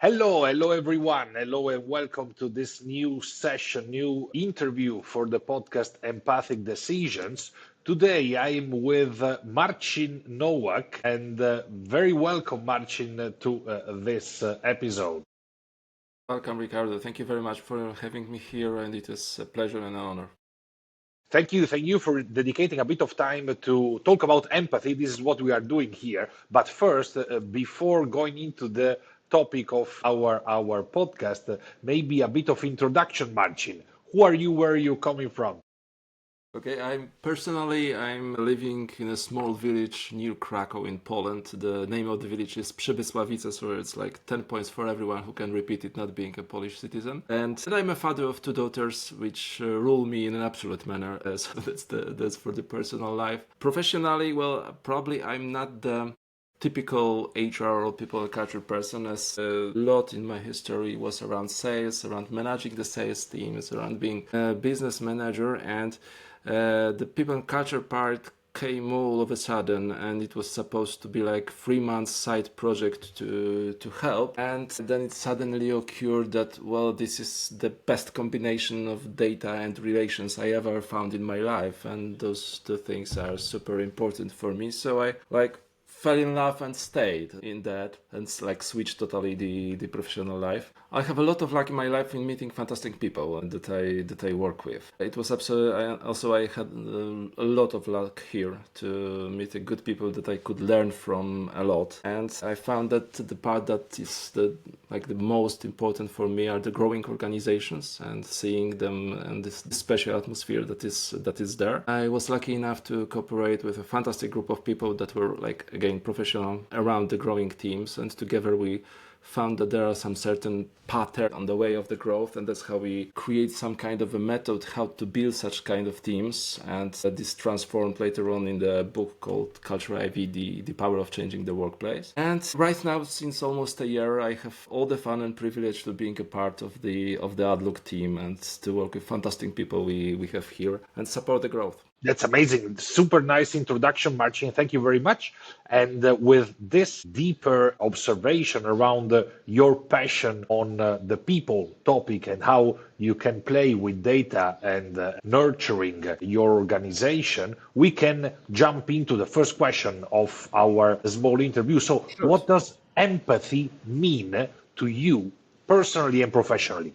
Hello everyone. Hello and welcome to this new session, new interview for the podcast Empathic Decisions. Today I am with Marcin Nowak and very welcome Marcin to this episode. Welcome, Ricardo. Thank you very much for having me here, and it is a pleasure and an honor. Thank you for dedicating a bit of time to talk about empathy. This is what we are doing here. But first, before going into the topic of our podcast, maybe a bit of introduction, Marcin. Who are you? Where are you coming from? Okay, I'm living in a small village near Cracow in Poland. The name of the village is Przybysławice, so it's like 10 points for everyone who can repeat it, not being a Polish citizen. And I'm a father of two daughters, which rule me in an absolute manner. So that's for the personal life. Professionally, well, probably I'm not the typical HR or people culture person, as a lot in my history was around sales, around managing the sales teams, around being a business manager, and the people and culture part came all of a sudden, and it was supposed to be like 3 months side project to help, and then it suddenly occurred that, well, this is the best combination of data and relations I ever found in my life, and those two things are super important for me. So I fell in love and stayed in that, and like switched totally the professional life. I have a lot of luck in my life in meeting fantastic people that I work with. It was also I had a lot of luck here to meet good people that I could learn from a lot, and I found that the part that is the most important for me are the growing organizations and seeing them and this special atmosphere that is there. I was lucky enough to cooperate with a fantastic group of people that were again professional around the growing teams, and together we found that there are some certain pattern on the way of the growth, and that's how we create some kind of a method how to build such kind of teams. And this transformed later on in the book called Culture IV, the power of changing the workplace. And right now, since almost a year, I have all the fun and privilege to being a part of the Adlook team and to work with fantastic people we have here and support the growth. That's amazing. Super nice introduction, Marcin. Thank you very much. And with this deeper observation around your passion on the people topic and how you can play with data and nurturing your organization, we can jump into the first question of our small interview. So, what does empathy mean to you personally and professionally?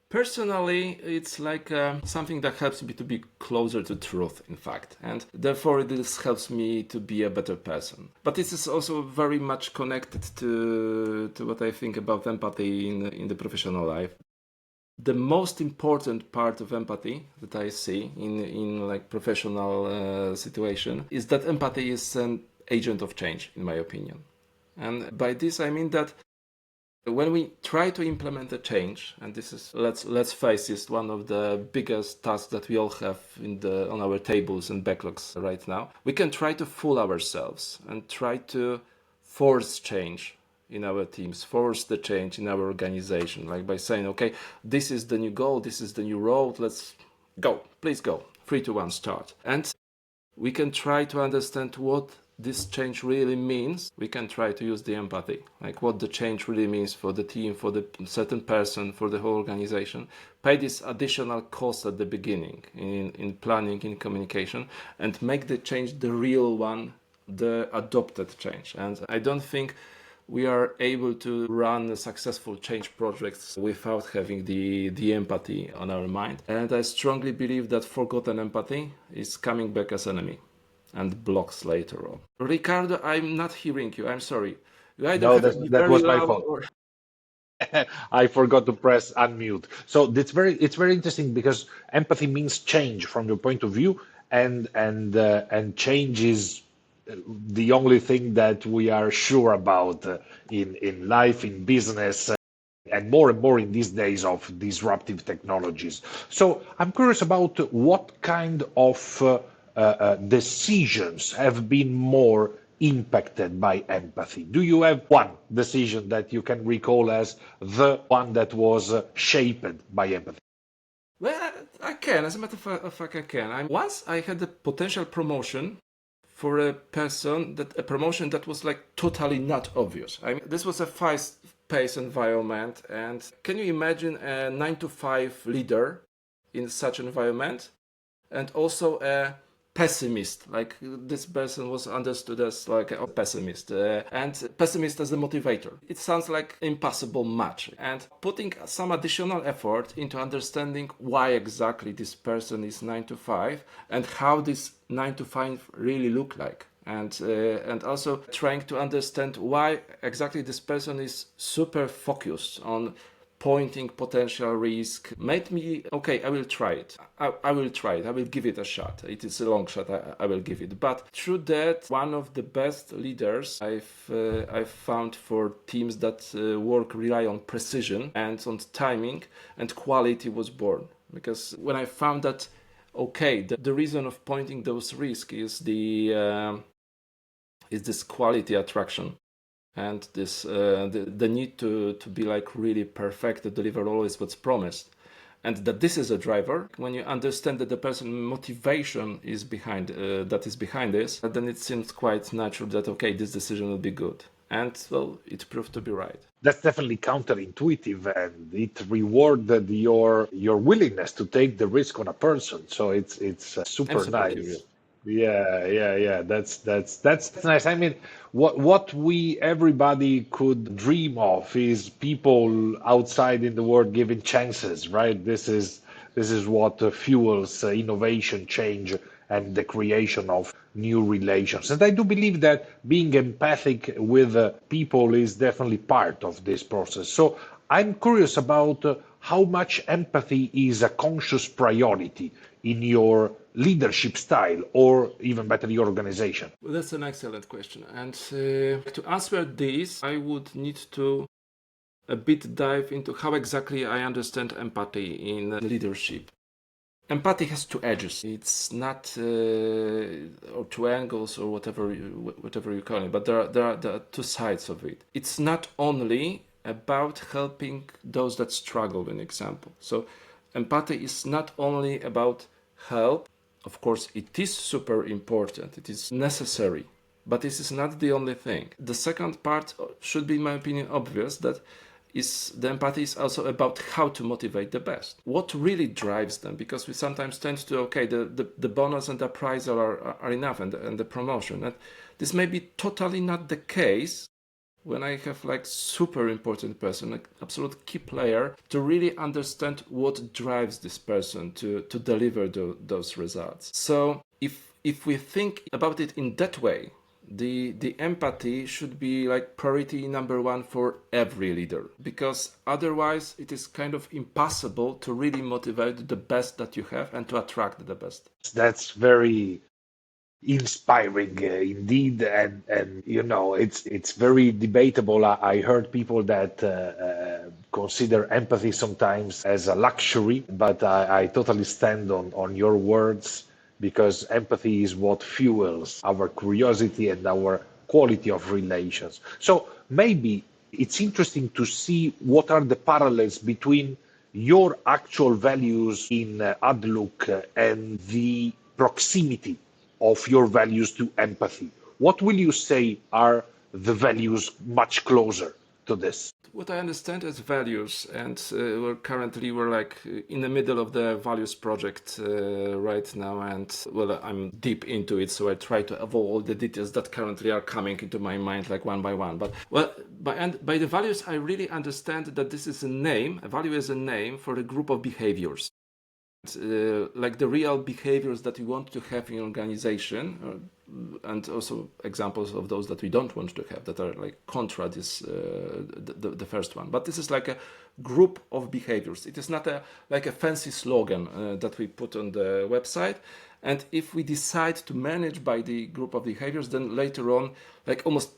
Personally, it's like something that helps me to be closer to truth, in fact, and therefore this helps me to be a better person. But this is also very much connected to what I think about empathy in the professional life. The most important part of empathy that I see in like professional situation is that empathy is an agent of change, in my opinion. And by this I mean that when we try to implement a change, and this is, let's face it, one of the biggest tasks that we all have on our tables and backlogs right now, we can try to fool ourselves and try to force change in our teams, force the change in our organization, like by saying, okay, this is the new goal, this is the new road, let's go, please go, 3, 2, 1, start. And we can try to understand what this change really means. We can try to use the empathy, like what the change really means for the team, for the certain person, for the whole organization. Pay this additional cost at the beginning in planning, in communication, and make the change the real one, the adopted change. And I don't think we are able to run successful change projects without having the empathy on our mind. And I strongly believe that forgotten empathy is coming back as enemy and blocks later on. Ricardo, I'm not hearing you. I'm sorry. You either No, have to be that very was my loud fault. or... I forgot to press unmute. So it's very interesting because empathy means change from your point of view, and change is the only thing that we are sure about in life, in business, and more in these days of disruptive technologies. So I'm curious about what kind of decisions have been more impacted by empathy. Do you have one decision that you can recall as the one that was shaped by empathy? Well, I can. As a matter of fact, I can. Once I had a potential promotion for a promotion that was like totally not obvious. This was a fast-paced environment. And can you imagine a 9 to 5 leader in such environment? And also a pessimist, like this person was understood as like a pessimist, and pessimist as a motivator. It sounds like impossible match, and putting some additional effort into understanding why exactly this person is 9 to 5 and how this 9 to 5 really look like. And also trying to understand why exactly this person is super focused on pointing potential risk made me okay. I will try it. I will try it. I will give it a shot. It is a long shot. I will give it. But through that, one of the best leaders I've found for teams that rely on precision and on timing and quality was born. Because when I found that okay, the reason of pointing those risks is this quality attraction and this the need to be like really perfect, to deliver always what's promised, and that this is a driver. When you understand that the person motivation is behind this, then it seems quite natural that okay, this decision will be good, and well, it proved to be right. That's definitely counterintuitive, and it rewarded your willingness to take the risk on a person. So it's I'm super super nice. curious. Yeah. That's nice. I mean, what we everybody could dream of is people outside in the world giving chances, right? This is what fuels innovation, change, and the creation of new relations. And I do believe that being empathic with people is definitely part of this process. So I'm curious about how much empathy is a conscious priority in your leadership style, or even better, your organization. Well, that's an excellent question, and to answer this, I would need to a bit dive into how exactly I understand empathy in leadership. Empathy has two edges. It's not or two angles or whatever you call it, but there are two sides of it. It's not only about helping those that struggle, an example. So empathy is not only about help. Of course, it is super important. It is necessary, but this is not the only thing. The second part should be, in my opinion, obvious, that is the empathy is also about how to motivate the best. What really drives them? Because we sometimes tend to, okay, the bonus and the appraisal are enough, and the promotion. And this may be totally not the case when I have like super important person, like absolute key player, to really understand what drives this person to deliver those results. So if we think about it in that way, the empathy should be like priority number one for every leader, because otherwise it is kind of impossible to really motivate the best that you have and to attract the best. That's very inspiring indeed, and it's very debatable. I heard people that consider empathy sometimes as a luxury, but I totally stand on your words, because empathy is what fuels our curiosity and our quality of relations. So maybe it's interesting to see what are the parallels between your actual values in Adlook and the proximity of your values to empathy. What will you say are the values much closer to this? What I understand as values, and we're like in the middle of the values project right now, and well, I'm deep into it, so I try to avoid all the details that currently are coming into my mind like one by one. But well, by the values, I really understand that this is a value is a name for a group of behaviors. Like the real behaviors that we want to have in organization, and also examples of those that we don't want to have, that are like contra this the first one. But this is like a group of behaviors. It is not like a fancy slogan that we put on the website. And if we decide to manage by the group of behaviors, then later on, like almost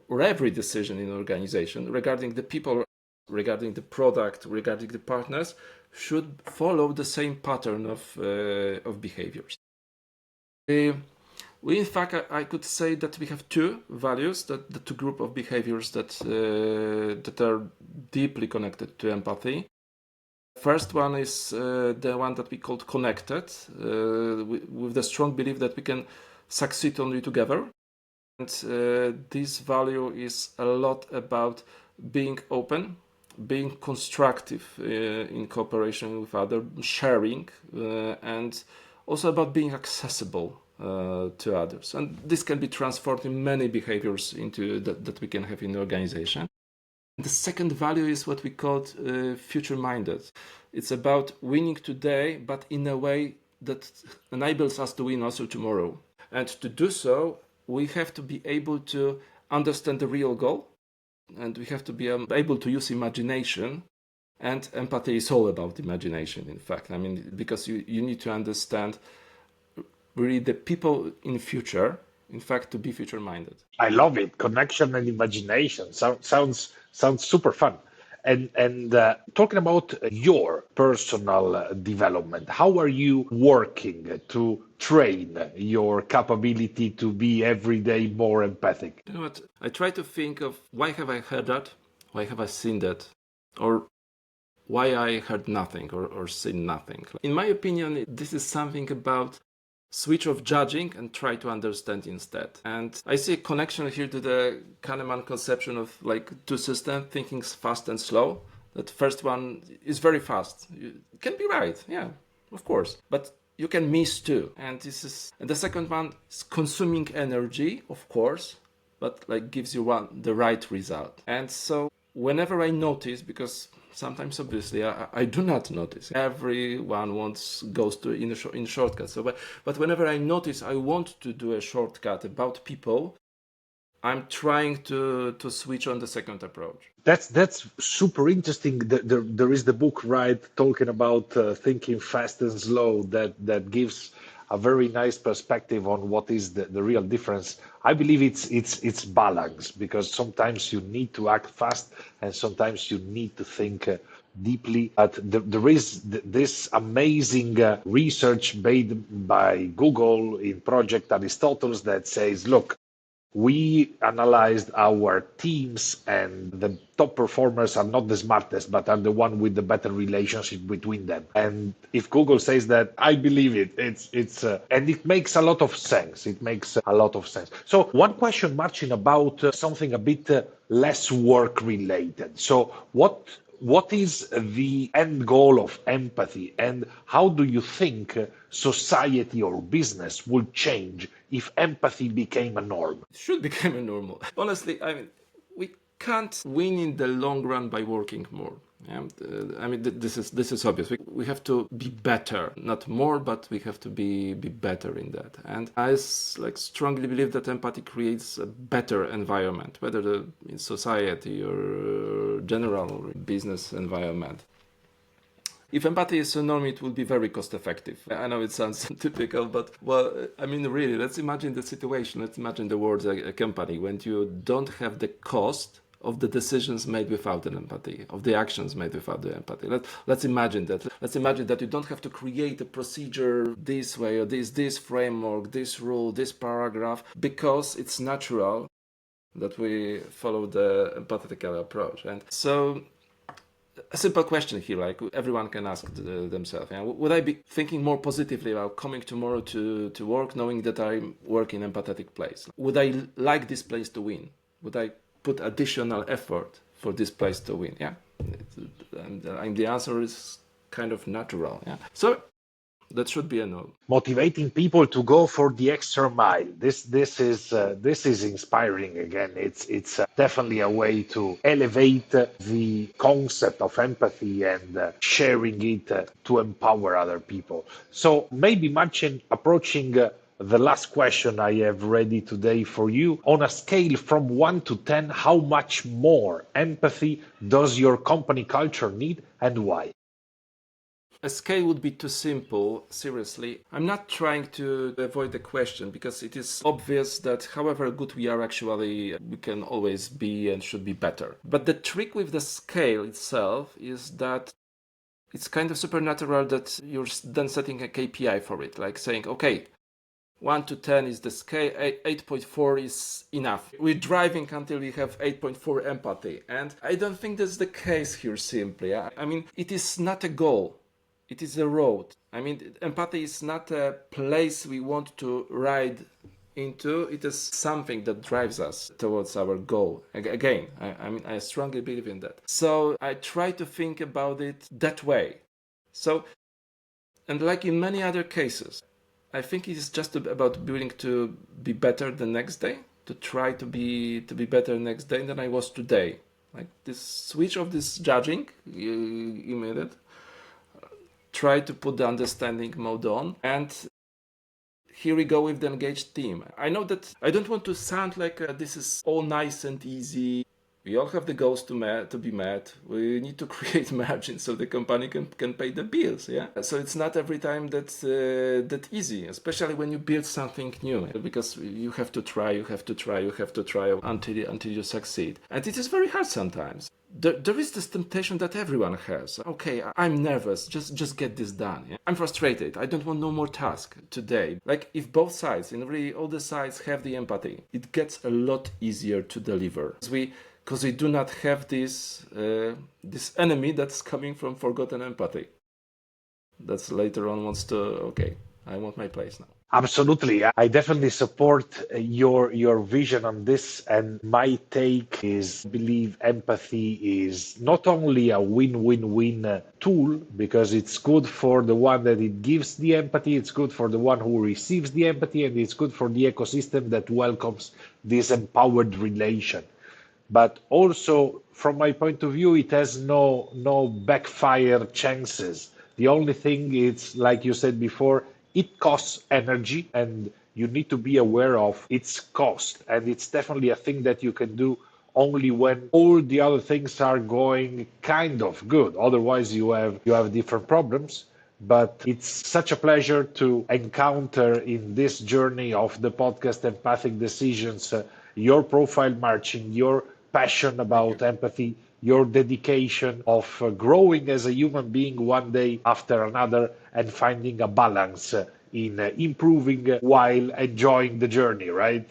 or every decision in an organization regarding the people, regarding the product, regarding the partners, should follow the same pattern of behaviors. In fact, I could say that we have two values, that the two group of behaviors that are deeply connected to empathy. First one is the one that we called connected, with the strong belief that we can succeed only together. And this value is a lot about being open, being constructive in cooperation with others, sharing, and also about being accessible to others. And this can be transformed in many behaviors into that we can have in the organization. The second value is what we call future-minded. It's about winning today, but in a way that enables us to win also tomorrow. And to do so, we have to be able to understand the real goal, and we have to be able to use imagination. And empathy is all about imagination, in fact. I mean, because you need to understand really the people in future, in fact, to be future-minded. I love it. Connection and imagination. Sounds super fun. And talking about your personal development, how are you working to train your capability to be every day more empathic? You know what? I try to think of why have I heard that? Why have I seen that? Or why I heard nothing or seen nothing. In my opinion, this is something about switch off judging and try to understand instead. And I see a connection here to the Kahneman conception of like two systems, thinking fast and slow. That first one is very fast. You can be right, yeah, of course. But you can miss too. And the second one is consuming energy, of course, but like gives you the right result. And so whenever I notice, because sometimes obviously I do not notice. Everyone goes to in shortcuts. So, but whenever I notice I want to do a shortcut about people, I'm trying to switch on the second approach. That's super interesting. There is the book, right, talking about thinking fast and slow that gives a very nice perspective on what is the real difference. I believe it's balance because sometimes you need to act fast and sometimes you need to think deeply. But there is this amazing research made by Google in Project Aristotle that says, look, we analyzed our teams and the top performers are not the smartest but are the one with the better relationship between them. And if Google says that, I believe it. It's and it makes a lot of sense. It makes a lot of sense. So one question, Marcin, about something a bit less work related. So what is the end goal of empathy and how do you think society or business will change if empathy became a norm? It should become a normal. Honestly, I mean, we can't win in the long run by working more. Yeah? I mean, this is obvious. We have to be better, not more, but we have to be better in that. And I strongly believe that empathy creates a better environment, whether in society or general business environment. If empathy is a norm, it will be very cost effective. I know it sounds typical, but well, I mean, really, let's imagine the situation. Let's imagine the world a company when you don't have the cost of the decisions made without an empathy, of the actions made without the empathy. Let's imagine that. Let's imagine that you don't have to create a procedure this way or this framework, this rule, this paragraph, because it's natural that we follow the empathetic approach. And so a simple question here, like everyone can ask themselves, would I be thinking more positively about coming tomorrow to work knowing that I work in an empathetic place? Would I like this place to win? Would I put additional effort for this place to win? Yeah, and the answer is kind of natural. Yeah, so that should be a no. Motivating people to go for the extra mile. This is inspiring. Again, it's definitely a way to elevate the concept of empathy and sharing it to empower other people. So maybe, Marcin, approaching the last question I have ready today for you. On a scale from 1 to 10, how much more empathy does your company culture need and why? A scale would be too simple, seriously. I'm not trying to avoid the question because it is obvious that however good we are, actually, we can always be and should be better. But the trick with the scale itself is that it's kind of supernatural that you're then setting a KPI for it, like saying, okay, 1 to 10 is the scale, 8.4 is enough. We're driving until we have 8.4 empathy. And I don't think that's the case here simply. I mean, it is not a goal. It is a road. I mean, empathy is not a place we want to ride into it is something that drives us towards our goal. Again, I mean, I strongly believe in that. So I try to think about it that way. So, and like in many other cases, I think it is just about willing to be better the next day, to try to be better next day than I was today. Like this switch of this judging, you made it. Try to put the understanding mode on, and here we go with the engaged team. I know that I don't want to sound like this is all nice and easy. We all have the goals to be met. We need to create margin so the company can pay the bills. Yeah. So it's not every time that easy, especially when you build something new, because you have to try until you succeed, and it is very hard sometimes. There is this temptation that everyone has. Okay, I'm nervous. Just get this done. Yeah? I'm frustrated. I don't want no more task today. Like if both sides, and really all the sides have the empathy, it gets a lot easier to deliver. Because we do not have this enemy that's coming from forgotten empathy. That's later on wants to, okay, I want my place now. Absolutely. I definitely support your vision on this. And my take is, I believe empathy is not only a win-win-win tool, because it's good for the one that it gives the empathy, it's good for the one who receives the empathy, and it's good for the ecosystem that welcomes this empowered relation. But also, from my point of view, it has no backfire chances. The only thing is, like you said before, it costs energy, and you need to be aware of its cost. And it's definitely a thing that you can do only when all the other things are going kind of good. Otherwise, you have different problems. But it's such a pleasure to encounter in this journey of the podcast Empathic Decisions your profile, Marcin, your passion about empathy, your dedication of growing as a human being one day after another and finding a balance in improving while enjoying the journey, right?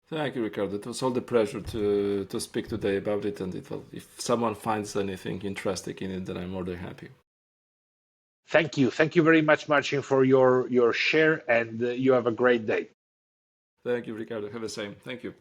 Thank you, Ricardo. It was all the pleasure to speak today about it, and if someone finds anything interesting in it, then I'm more than happy. Thank you. Thank you very much, Marcin, for your share, and you have a great day. Thank you, Ricardo. Have the same. Thank you.